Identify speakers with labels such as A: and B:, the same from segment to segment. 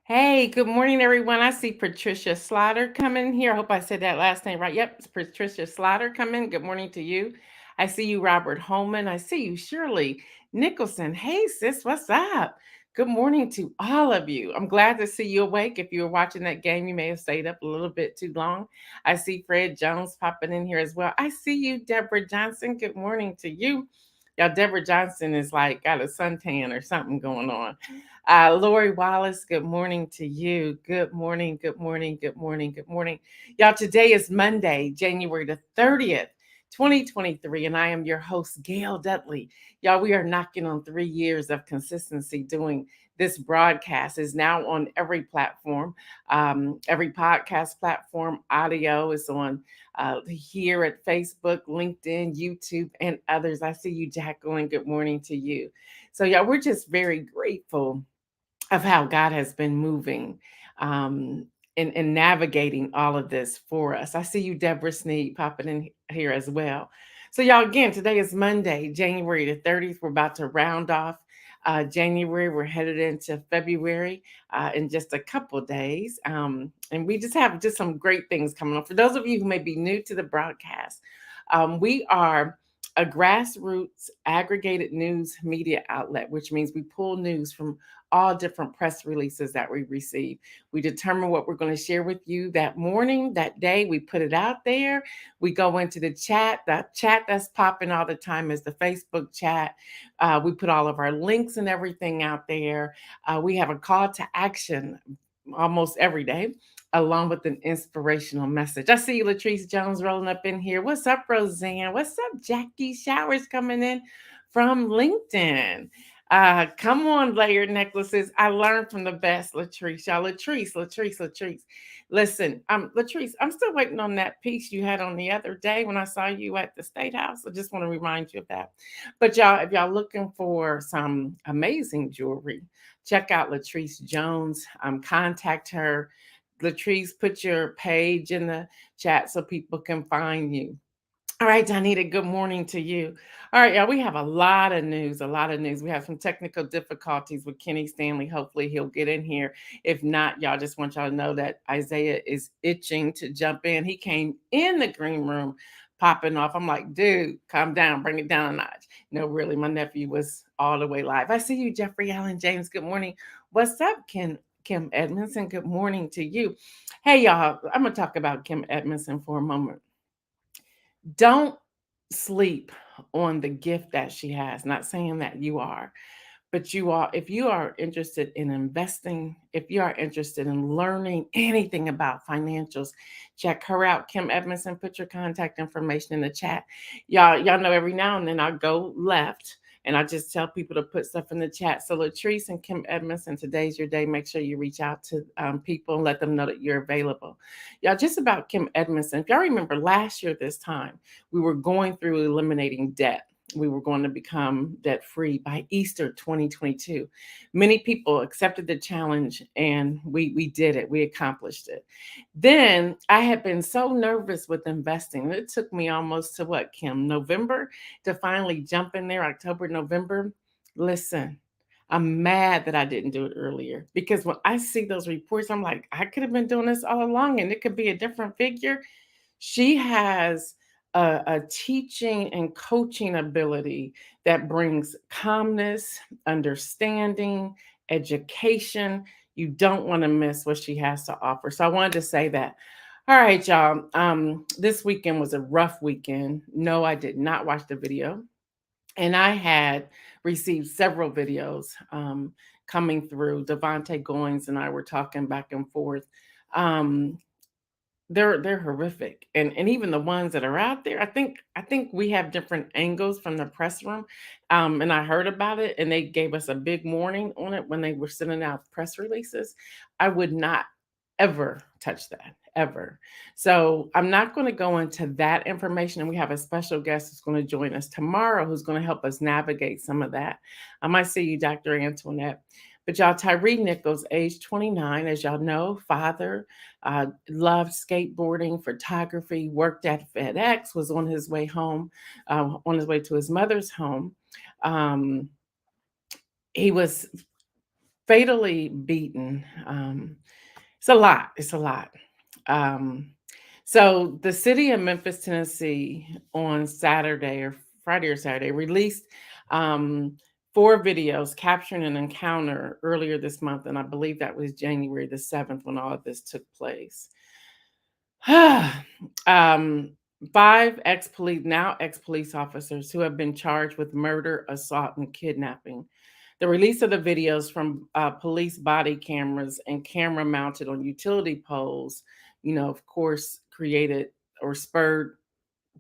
A: Hey, good morning, everyone. I see Patricia Slaughter coming here. I hope I said that last name right. Yep, it's Patricia Slaughter coming. Good morning to you. I see you, Robert Holman. I see you, Shirley Nicholson. Hey, sis, what's up? Good morning to all of you. I'm glad to see you awake. If you were watching that game, you may have stayed up a little bit too long. I see Fred Jones popping in here as well. I see you, Deborah Johnson. Good morning to you. Y'all, Deborah Johnson is like got a suntan or something going on. Lori Wallace, good morning to you. Good morning, good morning, good morning, good morning. Y'all, today is Monday, January the 30th, 2023, and I am your host, Gail Dudley. Y'all, we are knocking on 3 years of consistency doing this broadcast. Is now on every platform, every podcast platform. Audio is on here at Facebook, LinkedIn, YouTube, and others. I see you, Jacqueline. Good morning to you. So, y'all, we're just very grateful of how God has been moving um, and navigating all of this for us. I see you, Deborah Sneed, popping in here as well. So, y'all, again, today is Monday, January the 30th. We're about to round off January. We're headed into February in just a couple days. And we just have just some great things coming up. For those of you who may be new to the broadcast, we are a grassroots aggregated news media outlet, which means we pull news from all different press releases that we receive. We determine what we're going to share with you that morning, that day. We put it out there. We go into the chat. That chat that's popping all the time is the Facebook chat. We put all of our links and everything out there. We have a call to action almost every day, along with an inspirational message. I see you, Latrice Jones, rolling up in here. What's up, Roseanne? What's up, Jackie Showers coming in from LinkedIn? Come on, layered necklaces. I learned from the best, Latrice. Y'all, Latrice. Listen, Latrice, I'm still waiting on that piece you had on the other day when I saw you at the State House. I just want to remind you of that. But y'all, if y'all looking for some amazing jewelry, check out Latrice Jones. Contact her. Latrice, put your page in the chat so people can find you. All right, Donita, good morning to you. All right, y'all, we have a lot of news. We have some technical difficulties with Kenny Stanley. Hopefully he'll get in here. If not, y'all, just want y'all to know that Isaiah is itching to jump in. He came in the green room popping off. I'm like, dude, calm down, bring it down a notch. No, really, my nephew was all the way live. I see you, Jeffrey Allen James. Good morning. What's up, Kim Edmondson? Good morning to you. Hey, y'all, I'm going to talk about Kim Edmondson for a moment. Don't sleep on the gift that she has. Not saying that you are, but you are. If you are interested in investing, if you are interested in learning anything about financials, check her out. Kim Edmondson, put your contact information in the chat. Y'all know every now and then I go left and I just tell people to put stuff in the chat. So Latrice and Kim Edmondson, today's your day. Make sure you reach out to people and let them know that you're available. Y'all, just about Kim Edmondson. If y'all remember last year this time, we were going through eliminating debt. We were going to become debt free by Easter 2022. Many people accepted the challenge and we did it. We accomplished it. Then I had been so nervous with investing. It took me almost to what, Kim, November to finally jump in there, October, November. Listen, I'm mad that I didn't do it earlier because when I see those reports, I'm like, I could have been doing this all along and it could be a different figure. She has a teaching and coaching ability that brings calmness, understanding, education. You don't want to miss what she has to offer. So I wanted to say that. All right, y'all. This weekend was a rough weekend. No, I did not watch the video. And I had received several videos coming through. Devontae Goins and I were talking back and forth. Um, they're horrific, and even the ones that are out there, I think we have different angles from the press room, and I heard about it, and they gave us a big warning on it when they were sending out press releases. I would not ever touch that ever. So I'm not going to go into that information, and we have a special guest who's going to join us tomorrow, who's going to help us navigate some of that. I might see you, Dr. Antoinette. But y'all, Tyree Nichols, age 29, as y'all know, father, loved skateboarding, photography, worked at FedEx, was on his way home, on his way to his mother's home. Um, he was fatally beaten. It's a lot. It's a lot. Um, so the city of Memphis, Tennessee, on Saturday or Friday or Saturday released um, 4 videos capturing an encounter earlier this month, and I believe that was January the 7th when all of this took place. um, 5 ex-police officers who have been charged with murder, assault, and kidnapping. The release of the videos from police body cameras and camera mounted on utility poles, of course, created or spurred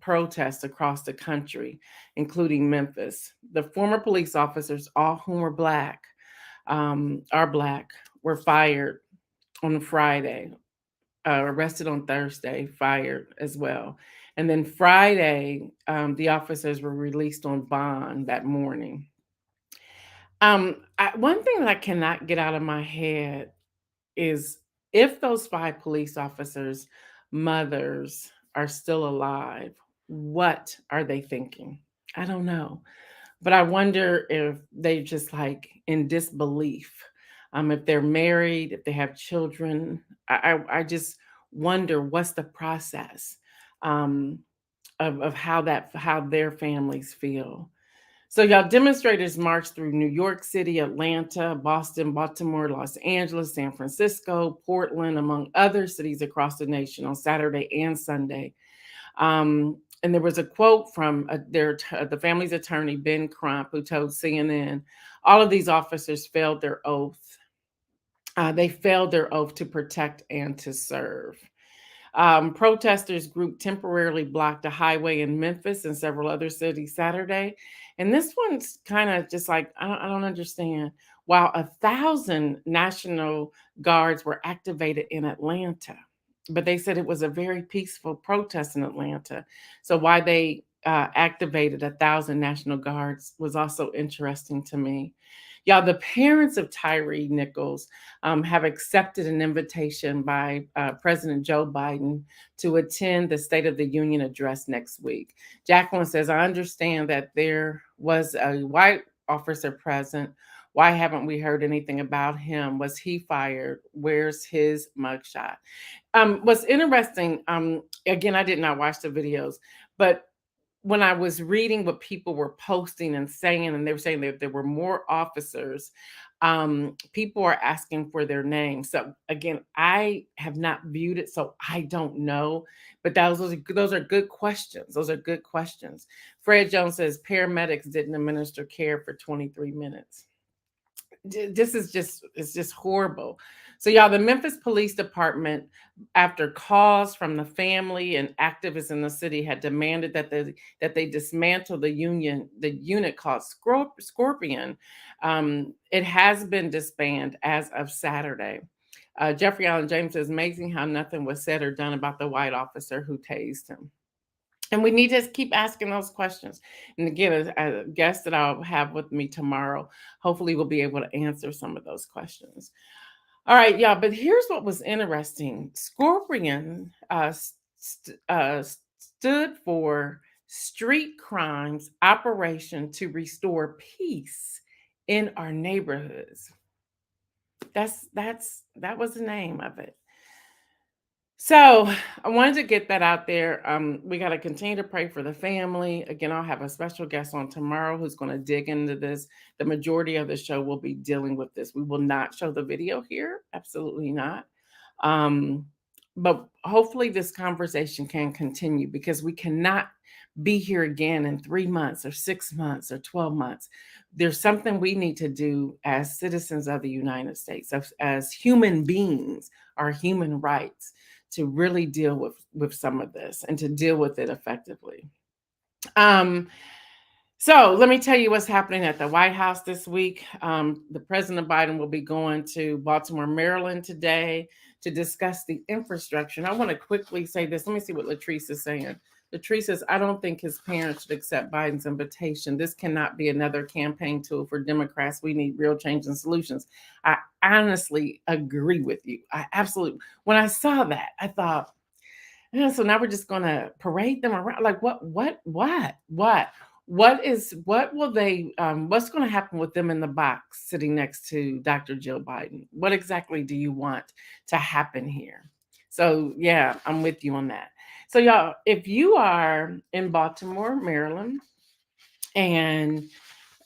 A: protests across the country, including Memphis. The former police officers, all whom are black, were fired on Friday, arrested on Thursday, fired as well. And then Friday, the officers were released on bond that morning. One thing that I cannot get out of my head is if those 5 police officers' mothers are still alive, what are they thinking? I don't know. But I wonder if they just like in disbelief. If they're married, if they have children, I just wonder what's the process um, of how their families feel. So, y'all, demonstrators marched through New York City, Atlanta, Boston, Baltimore, Los Angeles, San Francisco, Portland, among other cities across the nation on Saturday and Sunday. And there was a quote from the family's attorney, Ben Crump, who told CNN, all of these officers failed their oath. They failed their oath to protect and to serve. Protesters group temporarily blocked a highway in Memphis and several other cities Saturday. And this one's kind of just like, I don't understand. While 1,000 National Guards were activated in Atlanta, but they said it was a very peaceful protest in Atlanta. So why they activated 1,000 National Guards was also interesting to me. Y'all, the parents of Tyree Nichols have accepted an invitation by President Joe Biden to attend the State of the Union address next week. Jacqueline says, I understand that there was a white officer present. Why haven't we heard anything about him? Was he fired? Where's his mugshot? What's interesting, again, I did not watch the videos, but when I was reading what people were posting and saying, and they were saying that there were more officers, people are asking for their names. So again, I have not viewed it, so I don't know. But those are good questions. Those are good questions. Fred Jones says paramedics didn't administer care for 23 minutes. This is it's just horrible. So y'all, the Memphis Police Department, after calls from the family and activists in the city, had demanded that they dismantle the unit called Scorpion. It has been disbanded as of Saturday. Jeffrey Allen James says, amazing how nothing was said or done about the white officer who tased him. And we need to keep asking those questions. And again, a guest that I'll have with me tomorrow, hopefully we'll be able to answer some of those questions. All right, y'all, but here's what was interesting. Scorpion stood for Street Crimes Operation to Restore Peace in Our Neighborhoods. That was the name of it. So I wanted to get that out there. We got to continue to pray for the family. Again, I'll have a special guest on tomorrow who's going to dig into this. The majority of the show will be dealing with this. We will not show the video here. Absolutely not. But hopefully this conversation can continue because we cannot be here again in 3 months or 6 months or 12 months. There's something we need to do as citizens of the United States, as human beings, our human rights, to really deal with some of this and to deal with it effectively. So let me tell you what's happening at the White House this week. The President Biden will be going to Baltimore, Maryland today to discuss the infrastructure. And I want to quickly say this. Let me see what Latrice is saying. Latrice says, I don't think his parents should accept Biden's invitation. This cannot be another campaign tool for Democrats. We need real change and solutions. I honestly agree with you. I absolutely, when I saw that, I thought, yeah, so now we're just going to parade them around. Like what? what will they what's going to happen with them in the box sitting next to Dr. Jill Biden? What exactly do you want to happen here? So yeah, I'm with you on that. So y'all, if you are in Baltimore, Maryland, and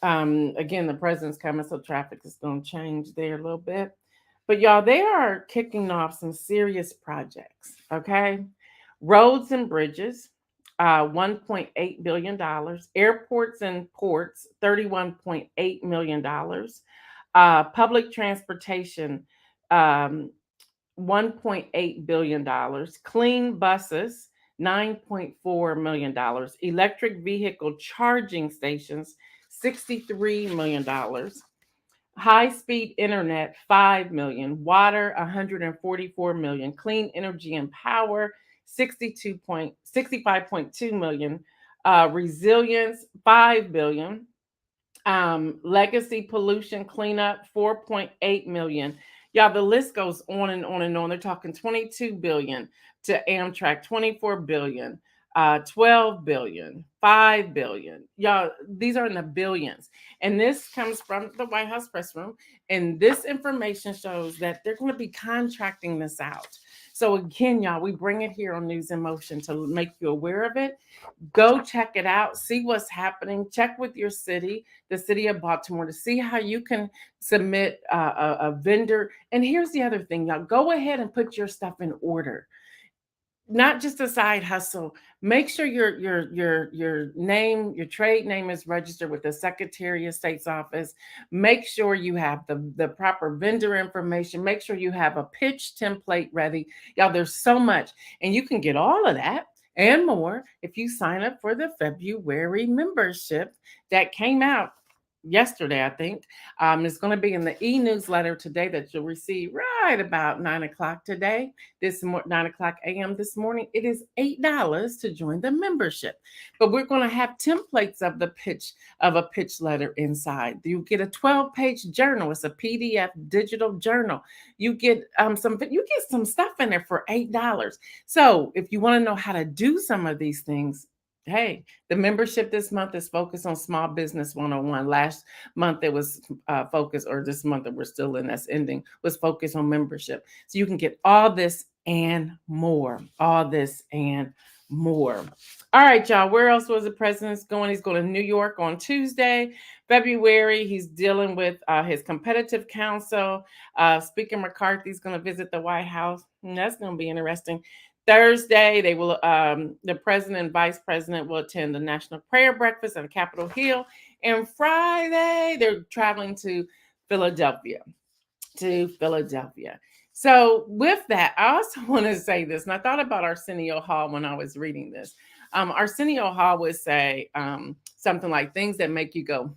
A: again, the president's coming, so traffic is going to change there a little bit. But y'all, they are kicking off some serious projects, okay? Roads and bridges, $1.8 billion. Airports and ports, $31.8 million. Public transportation, um, $1.8 billion. Clean buses, $9.4 million. Electric vehicle charging stations, $63 million. High speed internet, 5 million. Water, 144 million. Clean energy and power, 65.2 million. Resilience, 5 billion. Legacy pollution cleanup, 4.8 million. Y'all, the list goes on and on and on. They're talking 22 billion to Amtrak, 24 billion, 12 billion, 5 billion. Y'all, these are in the billions. And this comes from the White House press room. And this information shows that they're going to be contracting this out. So again, y'all, we bring it here on News in Motion to make you aware of it. Go check it out, see what's happening, check with your city, the city of Baltimore, to see how you can submit a vendor. And here's the other thing, y'all, go ahead and put your stuff in order, not just a side hustle. Make sure your name, your trade name is registered with the Secretary of State's office. Make sure you have the proper vendor information. Make sure you have a pitch template ready. Y'all, there's so much, and you can get all of that and more if you sign up for the February membership that came out yesterday, I think. It's going to be in the e-newsletter today that you'll receive right about 9 o'clock today, 9 o'clock a.m. this morning. It is $8 to join the membership, but we're going to have templates of the pitch of a pitch letter inside. You get a 12-page journal. It's a PDF digital journal. You get some stuff in there for $8. So if you want to know how to do some of these things, hey, the membership this month is focused on Small Business 101. Last month it was focused, or this month that we're still in, that's ending, was focused on membership. So you can get all this and more. All this and more. All right, y'all. Where else was the president going? He's going to New York on Tuesday, February. He's dealing with his competitive counsel. Speaker McCarthy's going to visit the White House. And that's going to be interesting. Thursday, they will the president and vice president will attend the National Prayer Breakfast on Capitol Hill. And Friday, they're traveling to Philadelphia. So with that, I also want to say this, and I thought about Arsenio Hall when I was reading this. Arsenio Hall would say something like, things that make you go,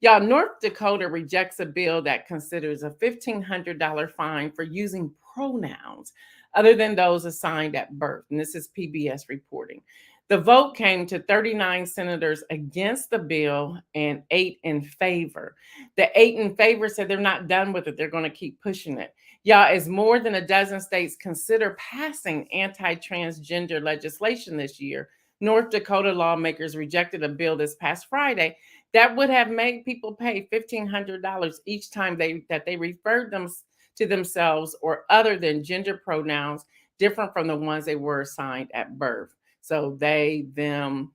A: Y'all, North Dakota rejects a bill that considers a $1,500 fine for using pronouns other than those assigned at birth. And this is PBS reporting. The vote came to 39 senators against the bill and 8 in favor. The 8 in favor said they're not done with it. They're going to keep pushing it. Y'all, as more than a dozen states consider passing anti-transgender legislation this year, North Dakota lawmakers rejected a bill this past Friday that would have made people pay $1,500 each time they referred them to themselves or other than gender pronouns different from the ones they were assigned at birth. So they, them,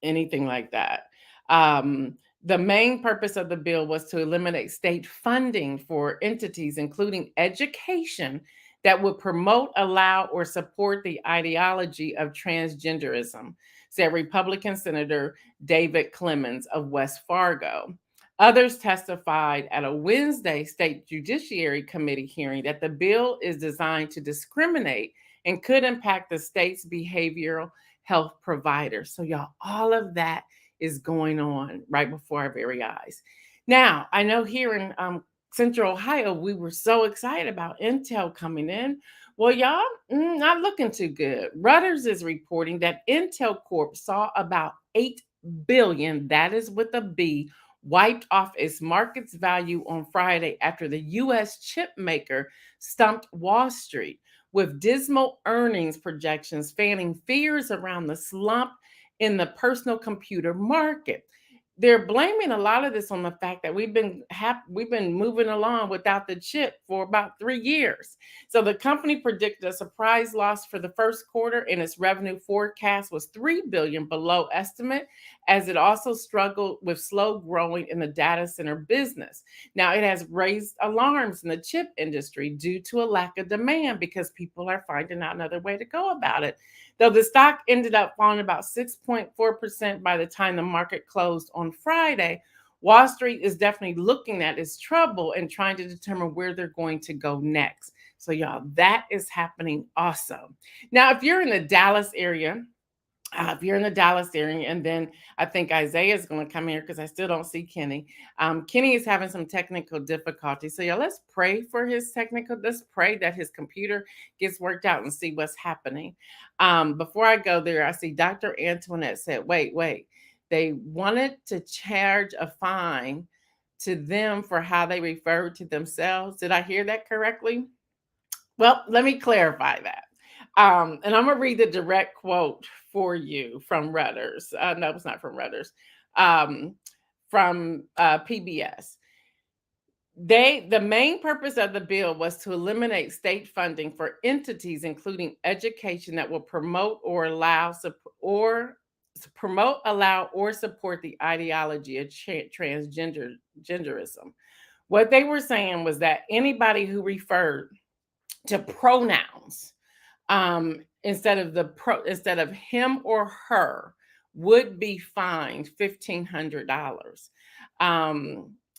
A: anything like that. The main purpose of the bill was to eliminate state funding for entities, including education, that would promote, allow, or support the ideology of transgenderism, said Republican Senator David Clemens of West Fargo. Others testified at a Wednesday State Judiciary Committee hearing that the bill is designed to discriminate and could impact the state's behavioral health providers. So y'all, all of that is going on right before our very eyes. Now, I know here in Central Ohio, we were so excited about Intel coming in. Well, y'all, not looking too good. Reuters is reporting that Intel Corp saw about 8 billion, that is with a B, wiped off its market's value on Friday after the U.S. chip maker stumped Wall Street, with dismal earnings projections fanning fears around the slump in the personal computer market. They're blaming a lot of this on the fact that we've been moving along without the chip for about 3 years. So the company predicted a surprise loss for the first quarter, and its revenue forecast was 3 billion below estimate, as it also struggled with slow growing in the data center business. Now it has raised alarms in the chip industry due to a lack of demand because people are finding out another way to go about it. Though the stock ended up falling about 6.4% by the time the market closed on Friday, Wall Street is definitely looking at its trouble and trying to determine where they're going to go next. So, y'all, that is happening also. Now, if you're in the Dallas area, and then I think Isaiah is going to come here because I still don't see Kenny. Kenny is having some technical difficulties. So, yeah, let's pray for his let's pray that his computer gets worked out and see what's happening. Before I go there, I see Dr. Antoinette said, wait. They wanted to charge a fine to them for how they referred to themselves. Did I hear that correctly? Well, let me clarify that. And I'm going to read the direct quote for you from Reuters. No, it's not from Reuters. From PBS. The main purpose of the bill was to eliminate state funding for entities, including education, that will promote or allow or support the ideology of transgenderism. What they were saying was that anybody who referred to pronouns instead of him or her would be fined $1,500.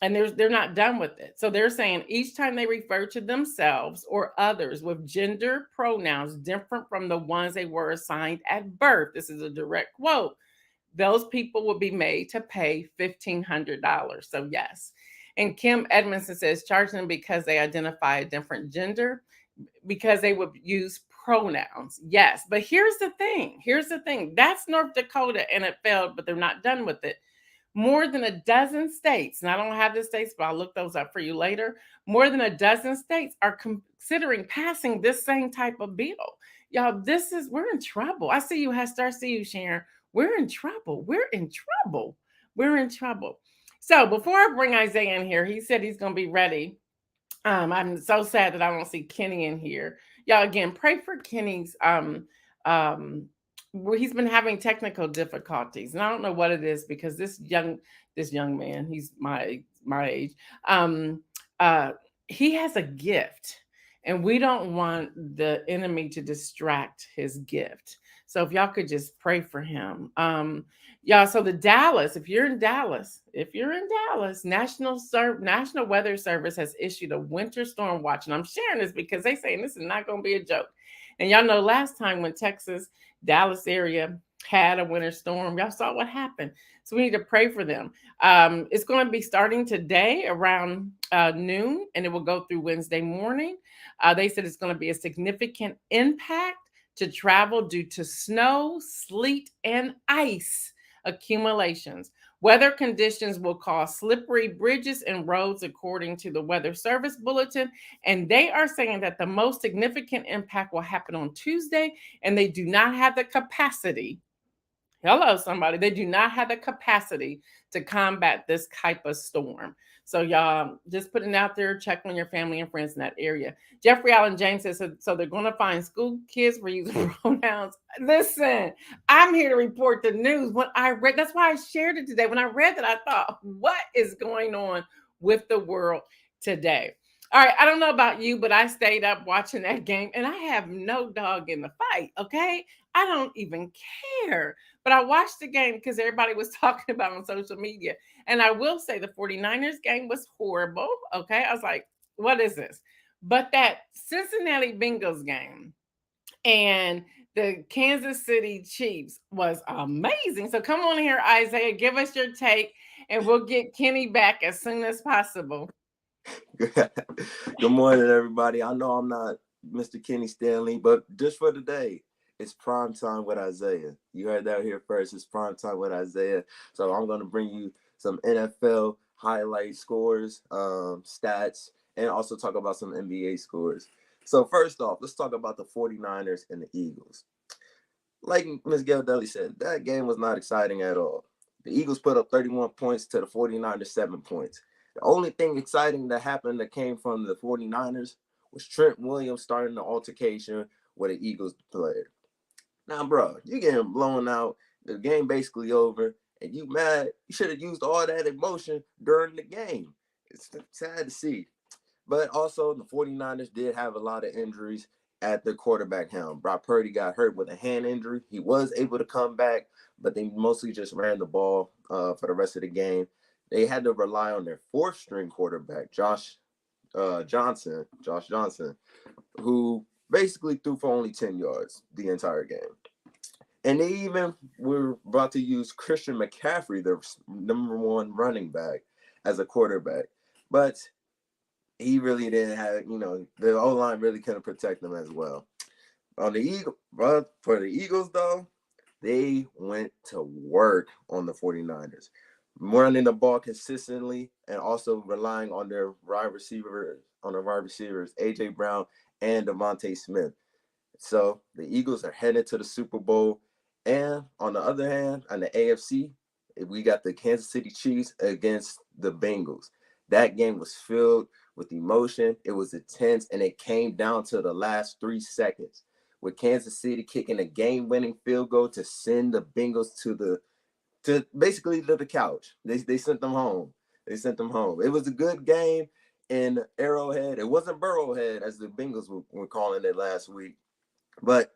A: And they're not done with it. So they're saying each time they refer to themselves or others with gender pronouns different from the ones they were assigned at birth, this is a direct quote, those people will be made to pay $1,500. So yes. And Kim Edmondson says charge them because they identify a different gender, because they would use pronouns. Yes, but here's the thing. That's North Dakota, and it failed, but they're not done with it. More than a dozen states, and I don't have the states, but I'll look those up for you later. More than a dozen states are considering passing this same type of bill. Y'all, we're in trouble. I see you, Hester. I see you, Sharon. We're in trouble. So before I bring Isaiah in here, he said he's going to be ready. I'm so sad that I don't see Kenny in here. Y'all, again, pray for Kenny's he's been having technical difficulties, and I don't know what it is, because this young man, he's my age, he has a gift, and we don't want the enemy to distract his gift. So if y'all could just pray for him. Y'all, so if you're in Dallas, National Weather Service has issued a winter storm watch. And I'm sharing this because they're saying this is not going to be a joke. And y'all know last time when Texas, Dallas area had a winter storm, y'all saw what happened. So we need to pray for them. It's going to be starting today around noon, and it will go through Wednesday morning. They said it's going to be a significant impact to travel due to snow, sleet, and ice accumulations. Weather conditions will cause slippery bridges and roads, according to the Weather Service Bulletin. And they are saying that the most significant impact will happen on Tuesday, and they do not have the capacity. Hello, somebody. They do not have the capacity to combat this type of storm. So y'all, just putting it out there, check on your family and friends in that area. Jeffrey Allen James says, so they're going to find school kids for using pronouns. Listen, I'm here to report the news. That's why I shared it today. When I read that, I thought, what is going on with the world today? All right, I don't know about you, but I stayed up watching that game, and I have no dog in the fight, okay? I don't even care. But I watched the game because everybody was talking about it on social media. And I will say the 49ers game was horrible, okay? I was like, what is this? But that Cincinnati Bengals game and the Kansas City Chiefs was amazing. So come on here, Isaiah, give us your take, and we'll get Kenny back as soon as possible.
B: Good morning, everybody. I know I'm not Mr. Kenny Stanley, but just for today, it's prime time with Isaiah. You heard that here first. It's prime time with Isaiah. So I'm going to bring you some NFL highlight scores, stats, and also talk about some NBA scores. So first off, let's talk about the 49ers and the Eagles. like Ms. Gail Dudley said, that game was not exciting at all. The Eagles put up 31 points to the 49ers 7 points. The only thing exciting that happened that came from the 49ers was Trent Williams starting the altercation with an Eagles player. Now, bro, you getting blown out. The game basically over, and you mad. You should have used all that emotion during the game. It's sad to see. But also, the 49ers did have a lot of injuries at their quarterback helm. Brock Purdy got hurt with a hand injury. He was able to come back, but they mostly just ran the ball for the rest of the game. They had to rely on their fourth-string quarterback, Josh Johnson, who basically threw for only 10 yards the entire game. And they even were about to use Christian McCaffrey, the number one running back, as a quarterback. But he really didn't have, the O-line really couldn't protect them as well. For the Eagles, though, they went to work on the 49ers, running the ball consistently and also relying on their wide receivers, A.J. Brown and Devontae Smith. So the Eagles are headed to the Super Bowl. And on the other hand, on the AFC, we got the Kansas City Chiefs against the Bengals. That game was filled with emotion. It was intense, and it came down to the last 3 seconds, with Kansas City kicking a game-winning field goal to send the Bengals to basically the couch. They sent them home. It was a good game in Arrowhead. It wasn't Burrowhead, as the Bengals were calling it last week. But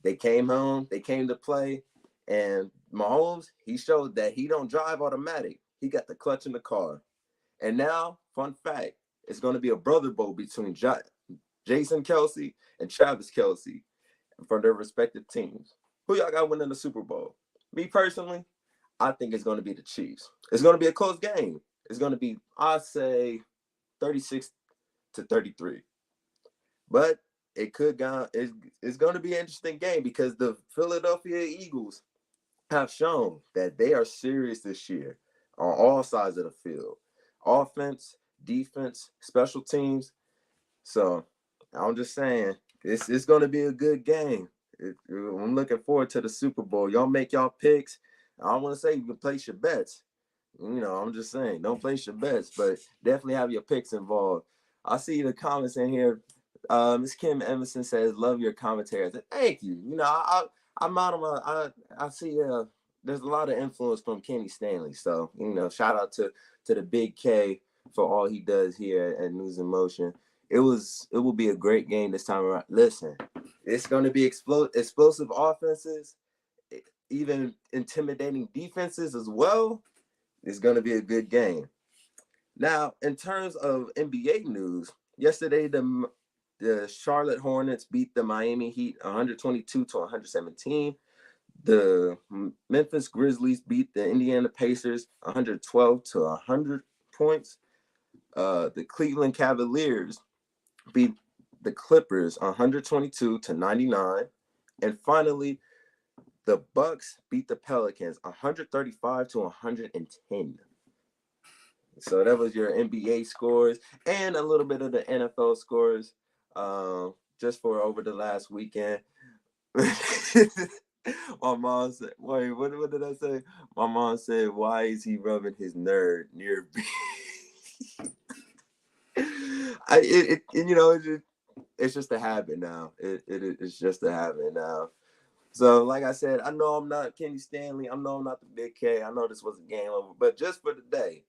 B: they came home, they came to play, and Mahomes, he showed that he don't drive automatic. He got the clutch in the car. And now, fun fact, it's going to be a brother bowl between Jason Kelce and Travis Kelce for their respective teams. Who y'all got winning the Super Bowl? Me personally, I think it's going to be the Chiefs. It's going to be a close game. It's going to be, I'd say, 36-33. But it's going to be an interesting game because the Philadelphia Eagles have shown that they are serious this year on all sides of the field. Offense, defense, special teams. So I'm just saying, it's going to be a good game. I'm looking forward to the Super Bowl. Y'all make y'all picks. I don't want to say you can place your bets. I'm just saying, don't place your bets, but definitely have your picks involved. I see the comments in here. Miss Kim Emerson says, "Love your commentary." I said, "Thank you." I'm out of I see there's a lot of influence from Kenny Stanley. So shout out to the Big K for all he does here at News in Motion. It will be a great game this time around. Listen, it's going to be explosive offenses, even intimidating defenses as well. It's going to be a good game. Now, in terms of NBA news, yesterday the Charlotte Hornets beat the Miami Heat 122-117. The Memphis Grizzlies beat the Indiana Pacers 112-100 points. The Cleveland Cavaliers beat the Clippers 122-99. And finally, the Bucks beat the Pelicans 135-110. So that was your NBA scores and a little bit of the NFL scores just for over the last weekend. My mom said, wait, what did I say? My mom said, "Why is he rubbing his nerd near me?" It's just a habit now. It's just a habit now. So, like I said, I know I'm not Kenny Stanley. I know I'm not the Big K. I know this was a game over, but just for today,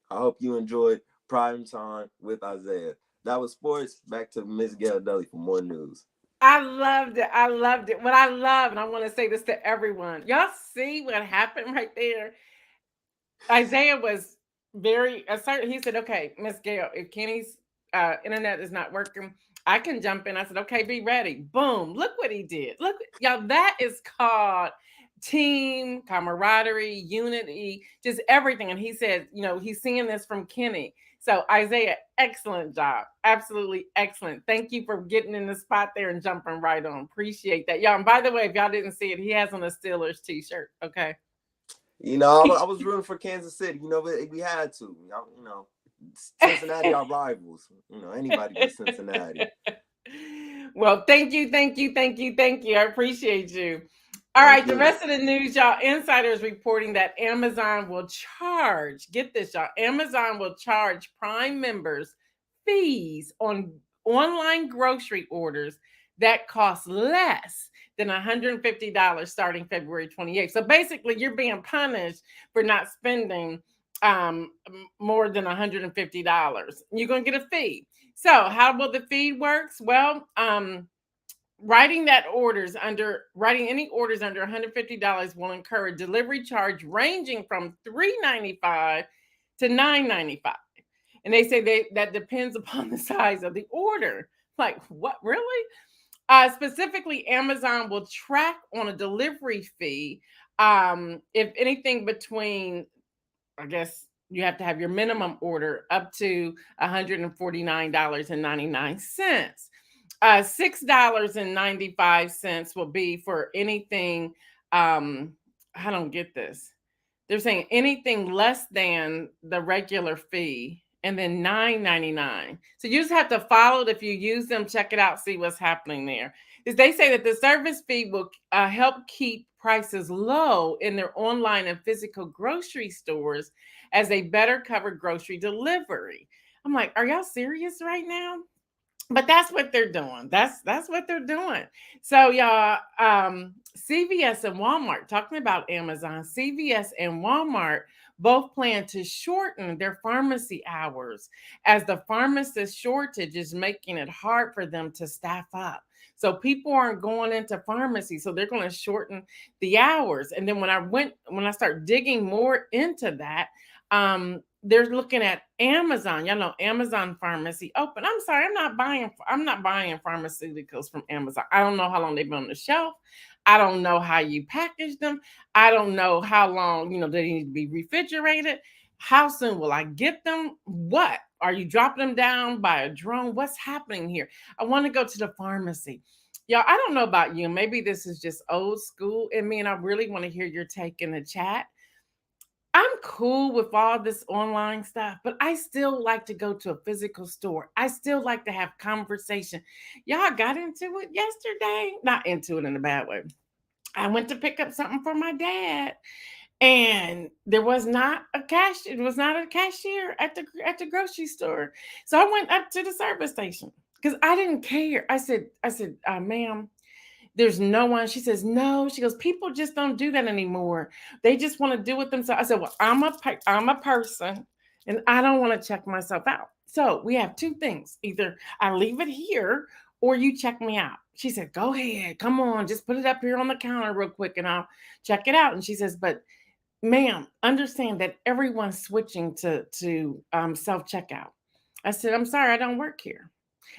B: I hope you enjoyed Prime Time with Isaiah. That was sports. Back to Miss Gail Dudley for more news.
A: I loved it. What I love, and I want to say this to everyone. Y'all see what happened right there? Isaiah was very assertive. He said, "Okay, Miss Gail, if Kenny's internet is not working, I can jump in." I said, "Okay, be ready." Boom. Look what he did. Look, y'all, that is called team, camaraderie, unity, just everything. And he said, he's seeing this from Kenny. So Isaiah, excellent job. Absolutely excellent. Thank you for getting in the spot there and jumping right on. Appreciate that. Y'all, and by the way, if y'all didn't see it, he has on a Steelers t-shirt. Okay.
B: I was rooting for Kansas City. We had to. Cincinnati are rivals. Anybody but Cincinnati.
A: Well, thank you. I appreciate you. All
B: Thank
A: right, the
B: you.
A: rest of the news, y'all. Insider is reporting that Amazon will charge, get this, y'all, Amazon will charge Prime members fees on online grocery orders that cost less than $150 starting February 28th. So basically, you're being punished for not spending more than $150. You're going to get a fee. So how will the fee works? Well, writing any orders under $150 will incur a delivery charge ranging from $3.95 to $9.95. And they say that depends upon the size of the order. Like, what, really? Specifically, Amazon will track on a delivery fee if anything between, I guess you have to have your minimum order up to $149.99. $6.95 will be for anything. I don't get this. They're saying anything less than the regular fee, and then $9.99. So you just have to follow it. If you use them, check it out, see what's happening there. Because they say that the service fee will help keep prices low in their online and physical grocery stores as they better cover grocery delivery. I'm like, are y'all serious right now? But that's what they're doing. That's what they're doing. So y'all, CVS and Walmart, talking about Amazon, CVS and Walmart both plan to shorten their pharmacy hours as the pharmacist shortage is making it hard for them to staff up. So people aren't going into pharmacy, so they're going to shorten the hours. And then when I start digging more into that, they're looking at Amazon. Y'all know Amazon Pharmacy open. I'm sorry, I'm not buying pharmaceuticals from Amazon. I don't know how long they've been on the shelf. I don't know how you package them. I don't know how long, they need to be refrigerated. How soon will I get them? What? Are you dropping them down by a drone? What's happening here? I want to go to the pharmacy. Y'all, I don't know about you. Maybe this is just old school in me, and I really want to hear your take in the chat. I'm cool with all this online stuff, but I still like to go to a physical store. I still like to have conversation. Y'all got into it yesterday. Not into it in a bad way. I went to pick up something for my dad, and it was not a cashier at the grocery store. So I went up to the service station because I didn't care. I said, ma'am, there's no one. She says, no. She goes, people just don't do that anymore. They just want to do it themselves. I said, well, I'm a person, and I don't want to check myself out. So we have two things. Either I leave it here or you check me out. She said, go ahead. Come on. Just put it up here on the counter real quick and I'll check it out. And she says, but ma'am, understand that everyone's switching to self-checkout. I said, I'm sorry, I don't work here.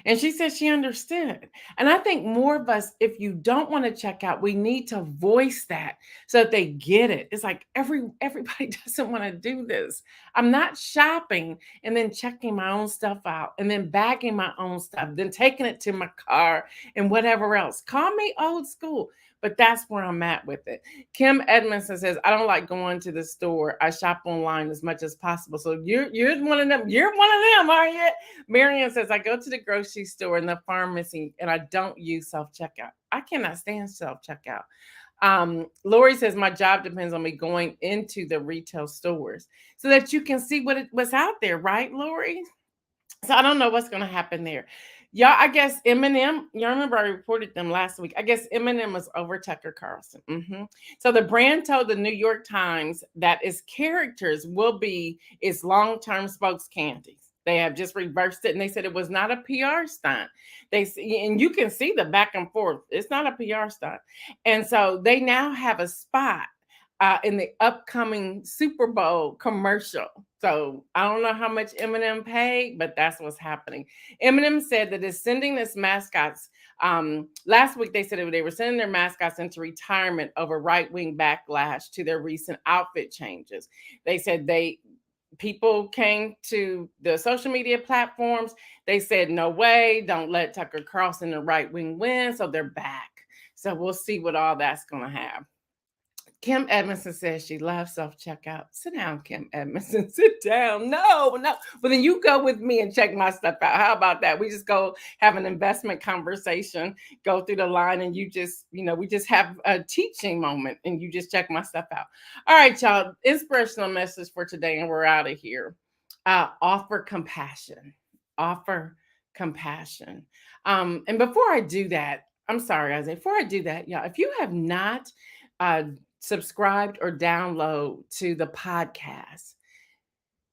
A: And she said she understood. And I think more of us, if you don't want to check out, we need to voice that so that they get it. It's like everybody doesn't want to do this. I'm not shopping and then checking my own stuff out and then bagging my own stuff, then taking it to my car and whatever else. Call me old school, but that's where I'm at with it. Kim Edmondson says, I don't like going to the store. I shop online as much as possible. So you're one of them. You're one of them, are you? Marianne says, I go to the grocery store and the pharmacy and I don't use self-checkout. I cannot stand self-checkout. Lori says, my job depends on me going into the retail stores so that you can see what's out there, right, Lori? So I don't know what's going to happen there. Y'all, I guess Eminem, y'all remember I reported them last week. I guess Eminem was over Tucker Carlson. So the brand told the New York Times that its characters will be its long-term spokes candies. They have just reversed it, and they said it was not a PR stunt. And you can see the back and forth. It's not a PR stunt. And so they now have a spot in the upcoming Super Bowl commercial. So I don't know how much Eminem paid, but that's what's happening. Eminem said that it's sending its mascots. Last week, they said they were sending their mascots into retirement over right-wing backlash to their recent outfit changes. They said people came to the social media platforms. They said, no way, don't let Tucker Carlson, the right wing, win. So they're back. So we'll see what all that's going to have. Kim Edmondson says she loves self-checkout. Sit down, Kim Edmondson. Sit down. No, no. But then you go with me and check my stuff out. How about that? We just go have an investment conversation, go through the line, and you just, we just have a teaching moment and you just check my stuff out. All right, y'all. Inspirational message for today, and we're out of here. Offer compassion. Offer compassion. And before I do that, I'm sorry, Isaiah. Before I do that, y'all, if you have not uh, subscribed or download to the podcast,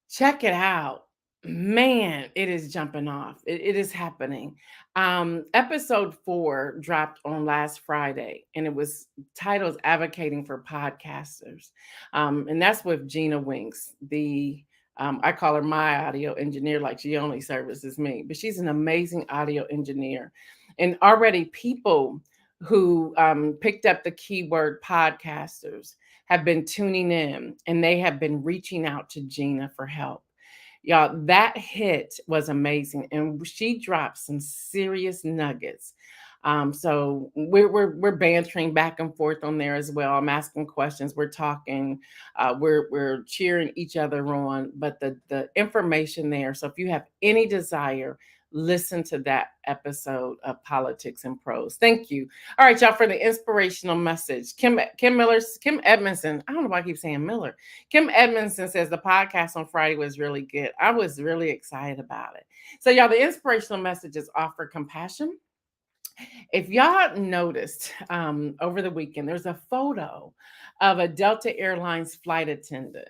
A: check it out. Man, it is jumping off. It is happening. Episode 4 dropped on last Friday, and it was titled Advocating for Podcasters. And that's with Gina Winks, I call her my audio engineer, like she only services me, but she's an amazing audio engineer. And already people who picked up the keyword podcasters have been tuning in, and they have been reaching out to Gina for help. Y'all, that hit was amazing, and she dropped some serious nuggets. So we're bantering back and forth on there as well. I'm asking questions, we're talking, we're cheering each other on. But the information there. So if you have any desire, listen to that episode of Politics and Prose. Thank you. All right, y'all, for the inspirational message. Kim Edmondson. I don't know why I keep saying Miller. Kim Edmondson says the podcast on Friday was really good. I was really excited about it. So, y'all, the inspirational message is offer compassion. If y'all noticed over the weekend, there's a photo of a Delta Airlines flight attendant.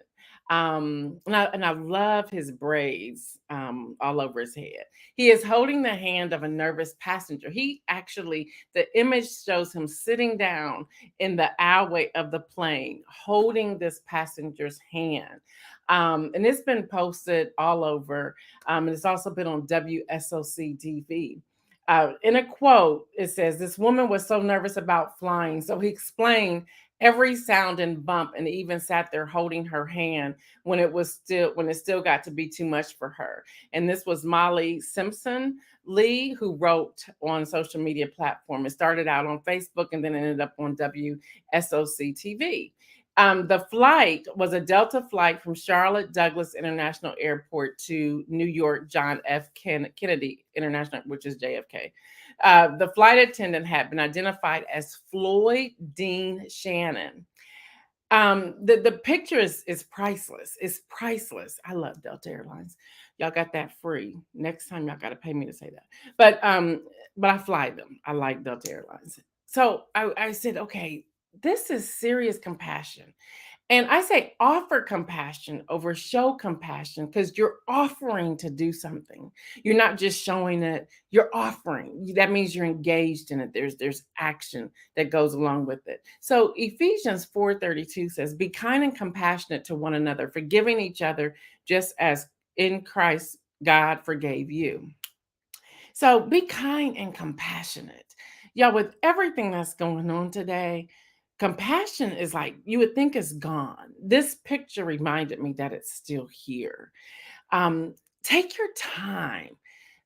A: And I love his braids all over his head. He is holding the hand of a nervous passenger. The image shows him sitting down in the aisleway of the plane, holding this passenger's hand. And it's been posted all over. And it's also been on WSOC TV. In a quote, it says, "This woman was so nervous about flying, so he explained every sound and bump, and even sat there holding her hand when it still got to be too much for her." And this was Molly Simpson Lee, who wrote on social media platform. It started out on Facebook and then ended up on WSOC TV. The flight was a Delta flight from Charlotte Douglas International Airport to New York John F. Kennedy International, which is JFK. The flight attendant had been identified as Floyd Dean Shannon. The picture is priceless. It's priceless. I love Delta Airlines. Y'all got that free. Next time y'all got to pay me to say that. But I fly them. I like Delta Airlines. So I said, okay, this is serious compassion. And I say offer compassion over show compassion, because you're offering to do something. You're not just showing it, you're offering. That means you're engaged in it. There's action that goes along with it. So Ephesians 4:32 says, "Be kind and compassionate to one another, forgiving each other just as in Christ God forgave you." So be kind and compassionate. Y'all, with everything that's going on today, compassion is like, you would think it's gone. This picture reminded me that it's still here. Take your time,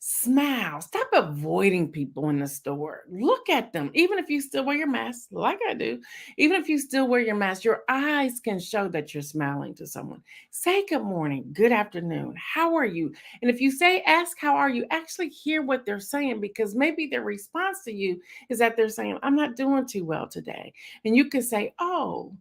A: smile, stop avoiding people in the store. Look at them, even if you still wear your mask, like I do. Even if you still wear your mask, your eyes can show that you're smiling to someone. Say good morning, good afternoon, how are you? And if you ask how are you, actually hear what they're saying, because maybe their response to you is that they're saying, "I'm not doing too well today." And you can say, "Oh,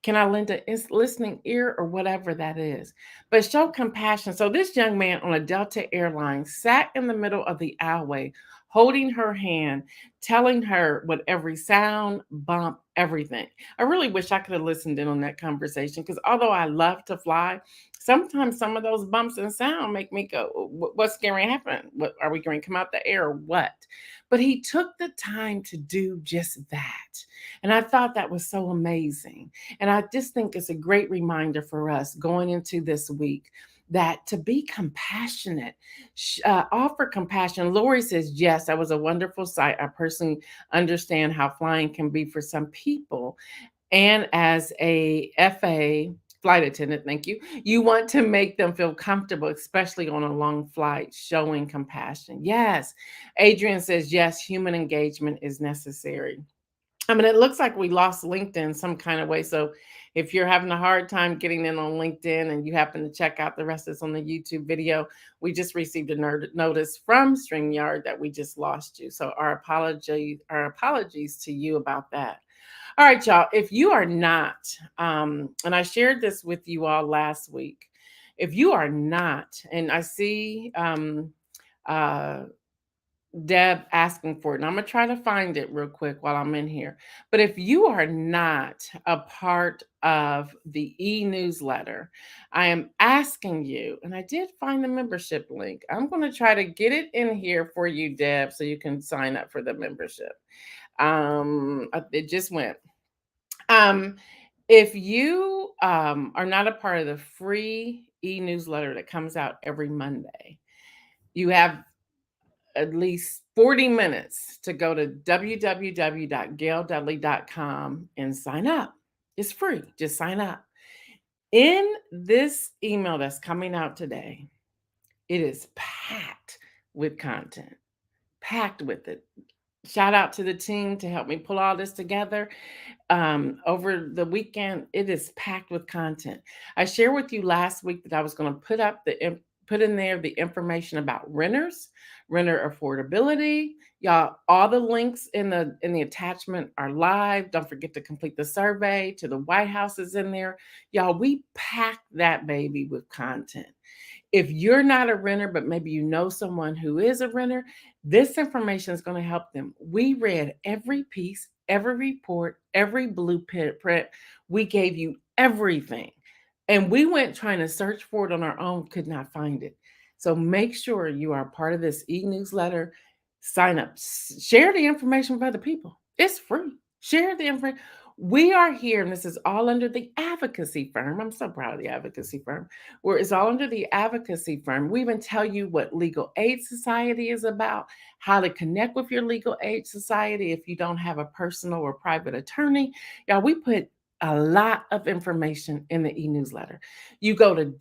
A: can I lend a listening ear?" or whatever that is. But show compassion. So this young man on a Delta Airlines sat in the middle of the aisleway, holding her hand, telling her what every sound, bump, everything. I really wish I could have listened in on that conversation, because although I love to fly, sometimes some of those bumps and sound make me go, what's going to happen? What are we going to come out the air or what? But he took the time to do just that. And I thought that was so amazing. And I just think it's a great reminder for us going into this week, that to be compassionate, offer compassion. Lori says, "Yes, that was a wonderful sight. I personally understand how flying can be for some people. And as a FA flight attendant, thank you, you want to make them feel comfortable, especially on a long flight, showing compassion." Yes. Adrian says, "Yes, human engagement is necessary." I mean, it looks like we lost LinkedIn some kind of way. So if you're having a hard time getting in on LinkedIn and you happen to check out the rest of this on the YouTube video, we just received a notice from StreamYard that we just lost you. So our apologies to you about that. All right, y'all. If you are not, and I shared this with you all last week, if you are not, and I see Deb asking for it. And I'm going to try to find it real quick while I'm in here. But if you are not a part of the e-newsletter, I am asking you, and I did find the membership link. I'm going to try to get it in here for you, Deb, so you can sign up for the membership. It just went. If you are not a part of the free e-newsletter that comes out every Monday, you have at least 40 minutes to go to www.gaildudley.com and sign up. It's free. Just sign up. In this email that's coming out today, it is packed with content, packed with it. Shout out to the team to help me pull all this together. Over the weekend, it is packed with content. I shared with you last week that I was going to put in there the information about renters, renter affordability. Y'all, all the links in the attachment are live. Don't forget to complete the survey. To the White House is in there. Y'all, we packed that baby with content. If you're not a renter, but maybe you know someone who is a renter, this information is going to help them. We read every piece, every report, every blueprint. We gave you everything. And we went trying to search for it on our own, could not find it. So make sure you are part of this e-newsletter. Sign up. Share the information with other people. It's free. Share the information. We are here, and this is all under the advocacy firm. I'm so proud of the advocacy firm. Where it's all under the advocacy firm. We even tell you what Legal Aid Society is about, how to connect with your legal aid society if you don't have a personal or private attorney. Y'all, we put a lot of information in the e-newsletter. You go to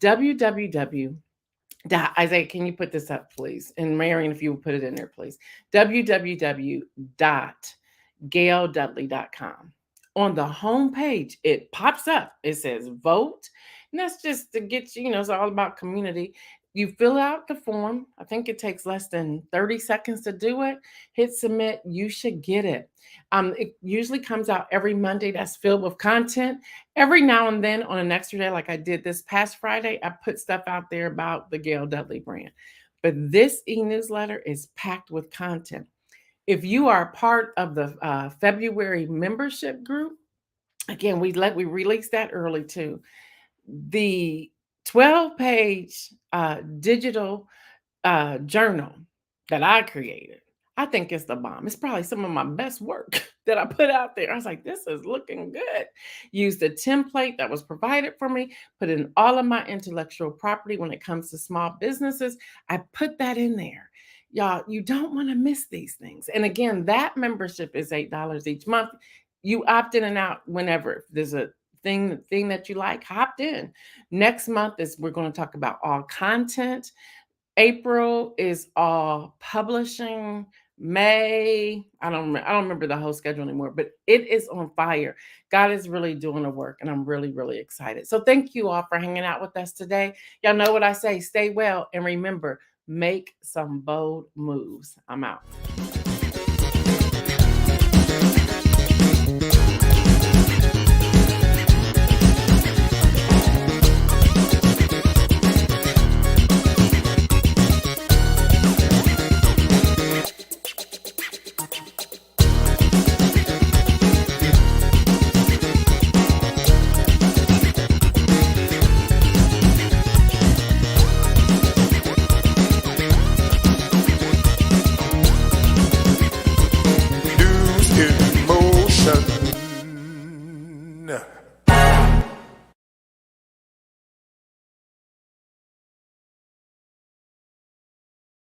A: Isaiah, can you put this up, please? And Marion, if you would put it in there, please. www.gaildudley.com. On the home page, it pops up. It says vote. And that's just to get you, it's all about community. You fill out the form. I think it takes less than 30 seconds to do it. Hit submit. You should get it. It usually comes out every Monday. That's filled with content. Every now and then on an extra day, like I did this past Friday, I put stuff out there about the Gail Dudley brand. But this e-newsletter is packed with content. If you are part of the February membership group, again, we released that early too. The 12-page digital journal that I created, I think it's the bomb. It's probably some of my best work that I put out there. I was like, this is looking good. Use the template that was provided for me, put in all of my intellectual property when it comes to small businesses. I put that in there. Y'all, you don't want to miss these things. And again, that membership is $8 each month. You opt in and out whenever. If there's a thing that you like, hopped in. Next month we're going to talk about all content. April is all publishing. May, I don't remember the whole schedule anymore, but it is on fire. God is really doing the work, and I'm really, really excited. So thank you all for hanging out with us today. Y'all know what I say, stay well, and remember, make some bold moves. I'm out.